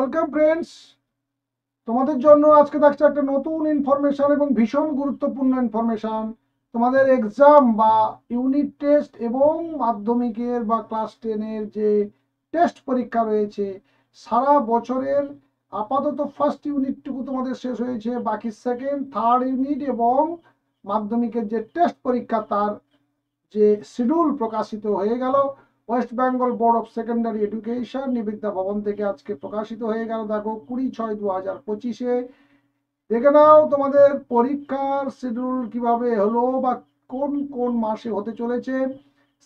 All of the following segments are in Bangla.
ওয়েলকাম ফ্রেন্ডস, তোমাদের জন্য আজকে থাকছে একটা নতুন ইনফরমেশন এবং ভীষণ গুরুত্বপূর্ণ ইনফরমেশন। তোমাদের এক্সাম বা ইউনিট টেস্ট এবং মাধ্যমিকের বা ক্লাস 10-এর যে টেস্ট পরীক্ষা রয়েছে, সারা বছরের আপাতত ফার্স্ট ইউনিটটুকু তোমাদের শেষ হয়েছে, বাকি সেকেন্ড থার্ড ইউনিট এবং মাধ্যমিকের যে টেস্ট পরীক্ষা তার যে শিডিউল প্রকাশিত হয়ে গেল। West Bengal board of secondary education নিবিদ্যা ভবন থেকে আজকে প্রকাশিত হয়ে গেল। দেখো 20/6/2025 দেখে নাও তোমাদের পরীক্ষার শিডিউল কিভাবে হলো বা কোন কোন মাসে হতে চলেছে।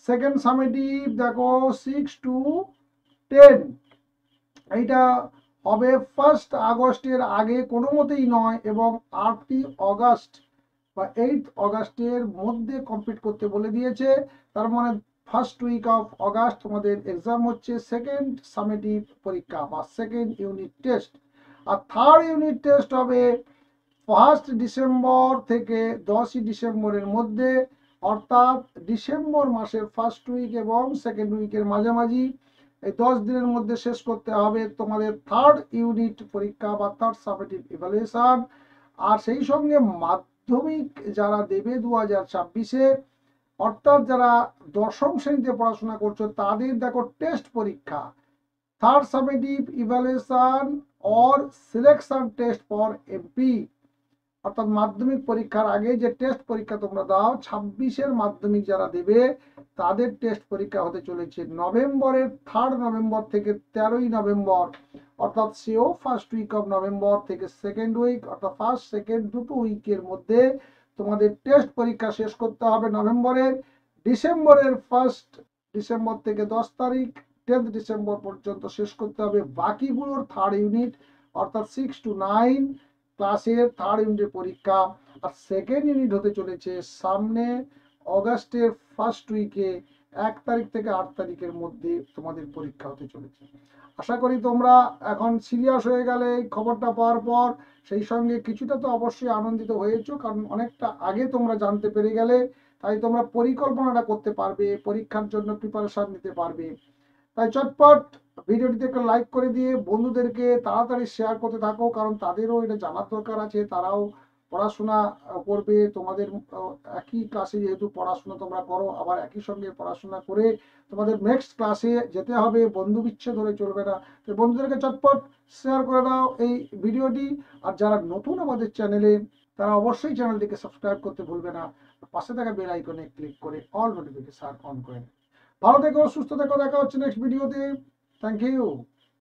সেকেন্ড সামেটিভ দেখো 6 to 10 এইটা হবে 1 আগস্টের আগে কোনো মতেই নয়, এবং 8 অগাস্ট বা 8 অগাস্টের মধ্যে কমপ্লিট করতে বলে দিয়েছে। তার মানে ফার্স্ট উইক অফ অগাস্ট তোমাদের এক্সাম হচ্ছে, সেকেন্ড সামেটিভ পরীক্ষা বা সেকেন্ড ইউনিট টেস্ট। আর থার্ড ইউনিট টেস্ট হবে 1 ডিসেম্বর থেকে 10 ডিসেম্বরের মধ্যে, অর্থাৎ ডিসেম্বর মাসের ফার্স্ট উইক এবং সেকেন্ড উইকের মাঝামাঝি এই 10 দিনের মধ্যে শেষ করতে হবে তোমাদের থার্ড ইউনিট পরীক্ষা বা থার্ড সামেটিভ ইভ্যালুয়েশন। আর সেই সঙ্গে মাধ্যমিক যারা দেবে 2026-এ, অর্থাৎ যারা দশম শ্রেণীতে পড়াশোনা করছো তাদের দেখো টেস্ট পরীক্ষা, third summative evaluation or selection test for MP, অর্থাৎ মাধ্যমিক পরীক্ষার আগে যে টেস্ট পরীক্ষা তোমরা দাও 26-এর মাধ্যমিক যারা দেবে তাদের টেস্ট পরীক্ষা হতে চলেছে নভেম্বরের 3 নভেম্বর থেকে 13 নভেম্বর, অর্থাৎ সেও ফার্স্ট উইক অফ নভেম্বর থেকে সেকেন্ড উইক, অর্থাৎ ফার্স্ট সেকেন্ড দুটো উইকের মধ্যে তোমাদের টেস্ট পরীক্ষা শেষ করতে হবে নভেম্বরের। ডিসেম্বরের 1 ডিসেম্বর থেকে 10 তারিখ 10 ডিসেম্বর পর্যন্ত শেষ করতে হবে বাকিগুলোর থার্ড ইউনিট, অর্থাৎ 6 to 9 ক্লাসের থার্ড ইউনিটের পরীক্ষা। আর সেকেন্ড ইউনিট হতে চলেছে সামনে অগাস্টের ফার্স্ট উইকে 1 তারিখ থেকে 8 তারিখের মধ্যে তোমাদের পরীক্ষা হতে চলেছে। আশা করি তোমরা এখন সিরিয়াস হয়ে গেলে এই খবরটা পাওয়ার পর, সেই সঙ্গে কিছুটা তো অবশ্যই আনন্দিত হয়েছো, কারণ অনেকটা আগে তোমরা জানতে পেরে গেলে, তাই তোমরা পরিকল্পনাটা করতে পারবে, পরীক্ষার জন্য প্রিপারেশন নিতে পারবে। তাই চটপট ভিডিওটিতে একটা লাইক করে দিয়ে বন্ধুদেরকে তাড়াতাড়ি শেয়ার করতে থাকো, কারণ তাদেরও এটা জানার দরকার আছে, তারাও পড়াশোনা করবে। তোমাদের একই ক্লাসে যেহেতু পড়াশোনা তোমরা করো, আবার একই সঙ্গে পড়াশোনা করে তোমাদের নেক্সট ক্লাসে যেতে হবে, বন্ধু বিচ্ছেদ ধরে চলবে না। তো বন্ধুদেরকে চটপট শেয়ার করে দাও এই ভিডিওটি। আর যারা নতুন আমাদের চ্যানেলে, তারা অবশ্যই চ্যানেলটিকে সাবস্ক্রাইব করতে ভুলবে না, পাশে থাকা বেল আইকনে ক্লিক করে অল নোটিফিকেশন অন করে। ভালো থেকো, সুস্থ থেকো, দেখা হচ্ছে নেক্সট ভিডিওতে। Thank you.